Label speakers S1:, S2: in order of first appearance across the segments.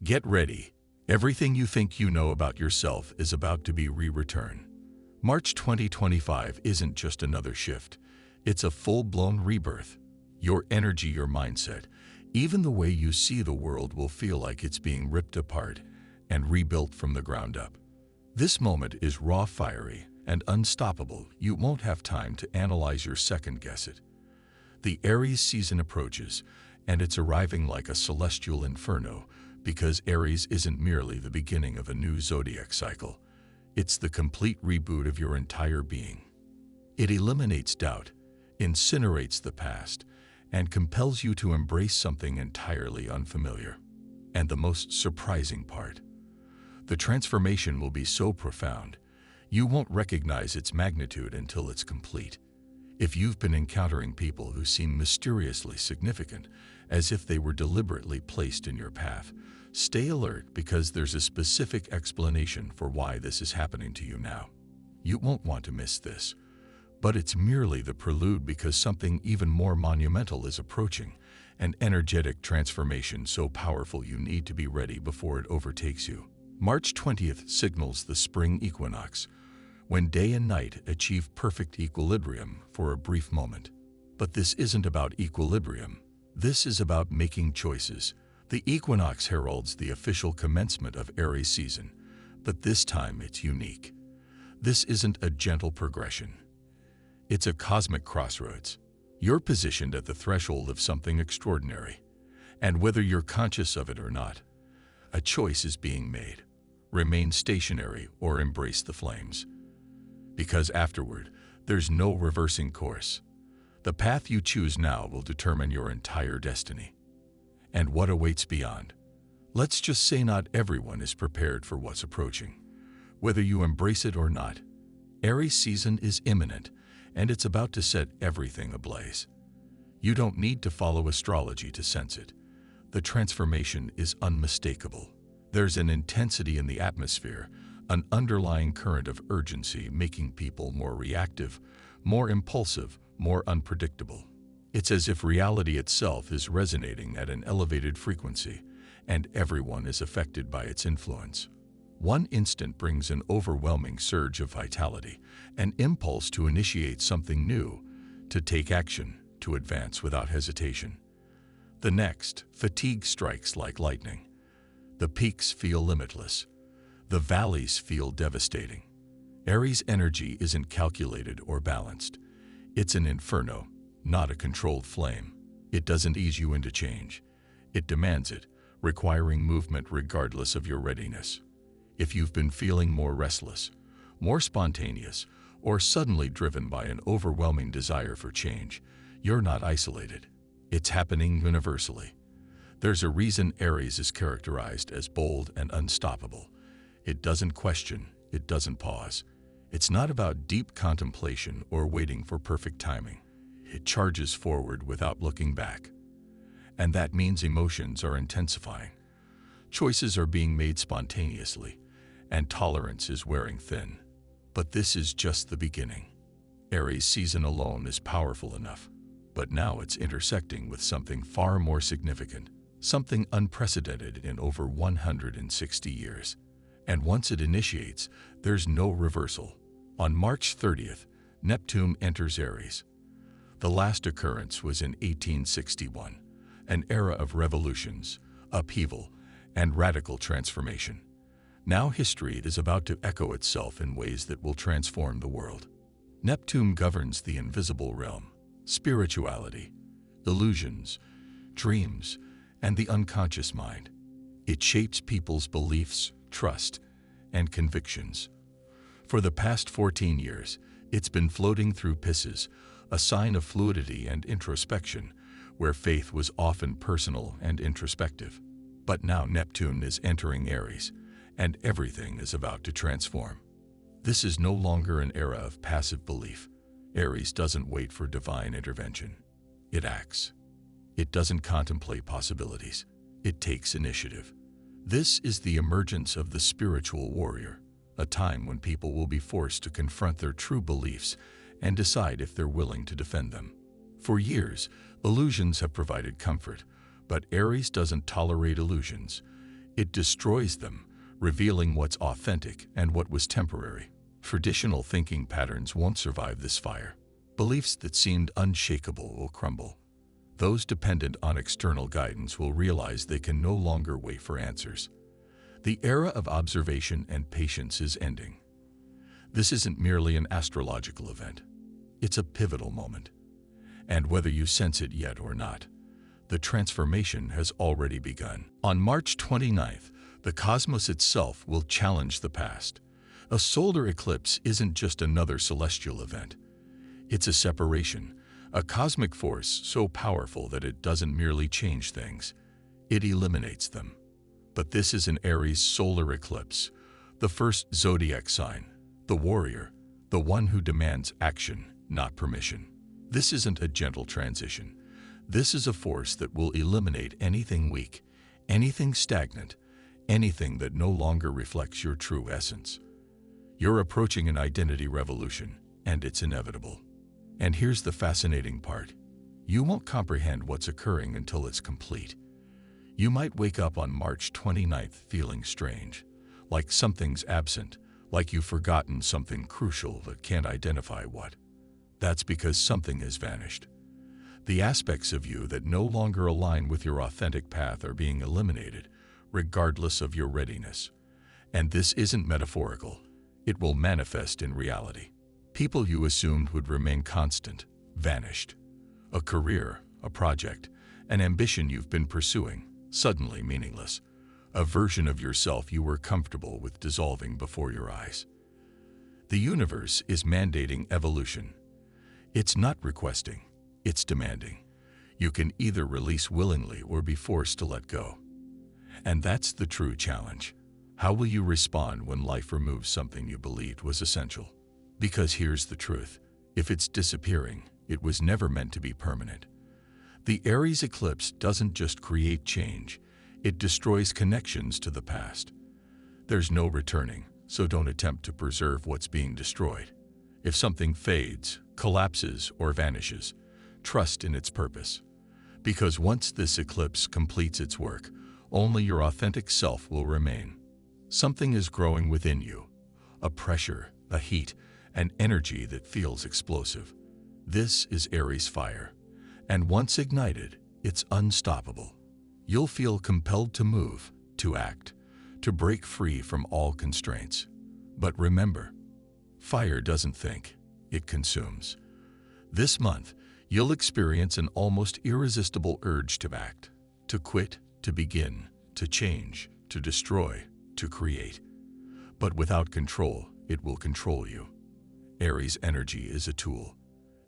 S1: Get ready. Everything you think you know about yourself is about to be returned. March 2025 isn't just another shift. It's a full-blown rebirth. Your energy, your mindset, even the way you see the world will feel like it's being ripped apart and rebuilt from the ground up. This moment is raw, fiery, and unstoppable. You won't have time to analyze or second-guess it. The Aries season approaches, and it's arriving like a celestial inferno, because Aries isn't merely the beginning of a new zodiac cycle. It's the complete reboot of your entire being. It eliminates doubt, incinerates the past, and compels you to embrace something entirely unfamiliar. And the most surprising part, the transformation will be so profound, you won't recognize its magnitude until it's complete. If you've been encountering people who seem mysteriously significant, as if they were deliberately placed in your path, stay alert, because there's a specific explanation for why this is happening to you now. You won't want to miss this. But it's merely the prelude, because something even more monumental is approaching, an energetic transformation so powerful you need to be ready before it overtakes you. March 20th signals the spring equinox, when day and night achieve perfect equilibrium for a brief moment. But this isn't about equilibrium. This is about making choices. The equinox heralds the official commencement of Aries season, but this time it's unique. This isn't a gentle progression. It's a cosmic crossroads. You're positioned at the threshold of something extraordinary, and whether you're conscious of it or not, a choice is being made. Remain stationary or embrace the flames. Because afterward, there's no reversing course. The path you choose now will determine your entire destiny. And what awaits beyond? Let's just say not everyone is prepared for what's approaching. Whether you embrace it or not, Aries season is imminent, and it's about to set everything ablaze. You don't need to follow astrology to sense it. The transformation is unmistakable. There's an intensity in the atmosphere, an underlying current of urgency making people more reactive, more impulsive, more unpredictable. It's as if reality itself is resonating at an elevated frequency, and everyone is affected by its influence. One instant brings an overwhelming surge of vitality, an impulse to initiate something new, to take action, to advance without hesitation. The next, fatigue strikes like lightning. The peaks feel limitless. The valleys feel devastating. Aries energy isn't calculated or balanced. It's an inferno, not a controlled flame. It doesn't ease you into change. It demands it, requiring movement regardless of your readiness. If you've been feeling more restless, more spontaneous, or suddenly driven by an overwhelming desire for change, you're not isolated. It's happening universally. There's a reason Aries is characterized as bold and unstoppable. It doesn't question, it doesn't pause. It's not about deep contemplation or waiting for perfect timing. It charges forward without looking back. And that means emotions are intensifying. Choices are being made spontaneously, and tolerance is wearing thin. But this is just the beginning. Aries season alone is powerful enough, but now it's intersecting with something far more significant, something unprecedented in over 160 years. And once it initiates, there's no reversal. On March 30th, Neptune enters Aries. The last occurrence was in 1861, an era of revolutions, upheaval, and radical transformation. Now history is about to echo itself in ways that will transform the world. Neptune governs the invisible realm, spirituality, illusions, dreams, and the unconscious mind. It shapes people's beliefs, trust, and convictions. For the past 14 years, it's been floating through Pisces, a sign of fluidity and introspection, where faith was often personal and introspective. But now Neptune is entering Aries, and everything is about to transform. This is no longer an era of passive belief. Aries doesn't wait for divine intervention. It acts. It doesn't contemplate possibilities. It takes initiative. This is the emergence of the spiritual warrior, a time when people will be forced to confront their true beliefs and decide if they're willing to defend them. For years, illusions have provided comfort, but Aries doesn't tolerate illusions. It destroys them, revealing what's authentic and what was temporary. Traditional thinking patterns won't survive this fire. Beliefs that seemed unshakable will crumble. Those dependent on external guidance will realize they can no longer wait for answers. The era of observation and patience is ending. This isn't merely an astrological event. It's a pivotal moment. And whether you sense it yet or not, the transformation has already begun. On March 29th, the cosmos itself will challenge the past. A solar eclipse isn't just another celestial event. It's a separation, a cosmic force so powerful that it doesn't merely change things, it eliminates them. But this is an Aries solar eclipse, the first zodiac sign, the warrior, the one who demands action, not permission. This isn't a gentle transition. This is a force that will eliminate anything weak, anything stagnant, anything that no longer reflects your true essence. You're approaching an identity revolution, and it's inevitable. And here's the fascinating part. You won't comprehend what's occurring until it's complete. You might wake up on March 29th feeling strange, like something's absent, like you've forgotten something crucial but can't identify what. That's because something has vanished. The aspects of you that no longer align with your authentic path are being eliminated, regardless of your readiness. And this isn't metaphorical. It will manifest in reality. People you assumed would remain constant, vanished. A career, a project, an ambition you've been pursuing, suddenly meaningless. A version of yourself you were comfortable with dissolving before your eyes. The universe is mandating evolution. It's not requesting, it's demanding. You can either release willingly or be forced to let go. And that's the true challenge. How will you respond when life removes something you believed was essential? Because here's the truth. If it's disappearing, it was never meant to be permanent. The Aries eclipse doesn't just create change, it destroys connections to the past. There's no returning, so don't attempt to preserve what's being destroyed. If something fades, collapses, or vanishes, trust in its purpose. Because once this eclipse completes its work, only your authentic self will remain. Something is growing within you, a pressure, a heat, an energy that feels explosive. This is Aries fire, and once ignited, it's unstoppable. You'll feel compelled to move, to act, to break free from all constraints. But remember, fire doesn't think, it consumes. This month, you'll experience an almost irresistible urge to act, to quit, to begin, to change, to destroy, to create. But without control, it will control you. Aries energy is a tool.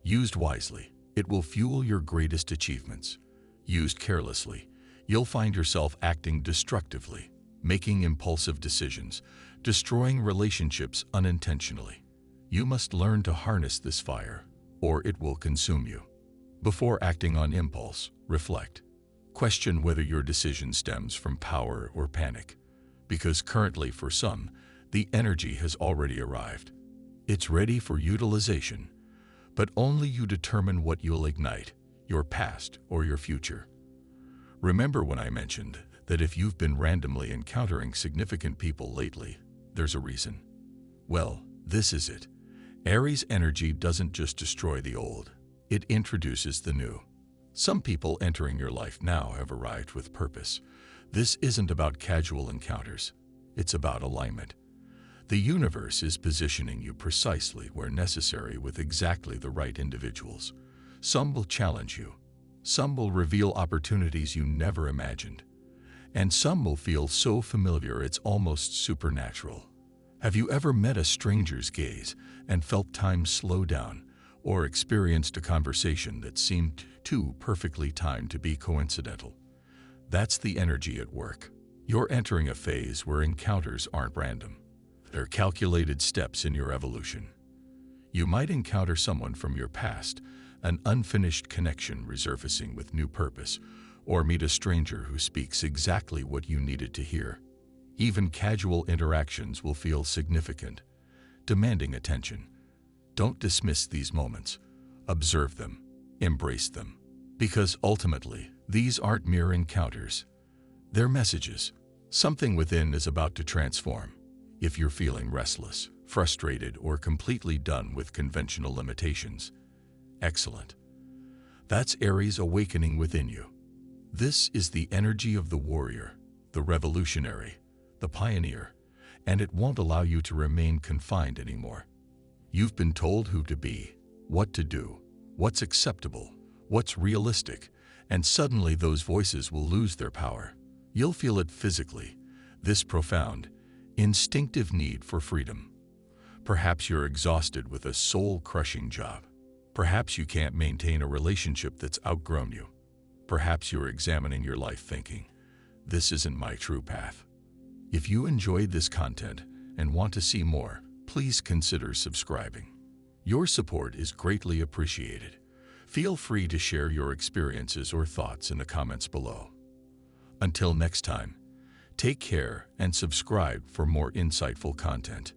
S1: Used wisely, it will fuel your greatest achievements. Used carelessly, you'll find yourself acting destructively, making impulsive decisions, destroying relationships unintentionally. You must learn to harness this fire, or it will consume you. Before acting on impulse, reflect. Question whether your decision stems from power or panic, because currently for some, the energy has already arrived. It's ready for utilization, but only you determine what you'll ignite, your past or your future. Remember when I mentioned that if you've been randomly encountering significant people lately, there's a reason. Well, this is it. Aries energy doesn't just destroy the old, it introduces the new. Some people entering your life now have arrived with purpose. This isn't about casual encounters, it's about alignment. The universe is positioning you precisely where necessary with exactly the right individuals. Some will challenge you. Some will reveal opportunities you never imagined. And some will feel so familiar it's almost supernatural. Have you ever met a stranger's gaze and felt time slow down, or experienced a conversation that seemed too perfectly timed to be coincidental? That's the energy at work. You're entering a phase where encounters aren't random. They're calculated steps in your evolution. You might encounter someone from your past, an unfinished connection resurfacing with new purpose, or meet a stranger who speaks exactly what you needed to hear. Even casual interactions will feel significant, demanding attention. Don't dismiss these moments. Observe them, embrace them, because ultimately, these aren't mere encounters. They're messages, Something within is about to transform. If you're feeling restless, frustrated, or completely done with conventional limitations, excellent. That's Aries awakening within you. This is the energy of the warrior, the revolutionary, the pioneer, and it won't allow you to remain confined anymore. You've been told who to be, what to do, what's acceptable, what's realistic, and suddenly those voices will lose their power. You'll feel it physically, this profound, instinctive need for freedom. Perhaps you're exhausted with a soul-crushing job. Perhaps you can't maintain a relationship that's outgrown you. Perhaps you're examining your life thinking, this isn't my true path. If you enjoyed this content and want to see more, please consider subscribing. Your support is greatly appreciated. Feel free to share your experiences or thoughts in the comments below. Until next time, take care and subscribe for more insightful content.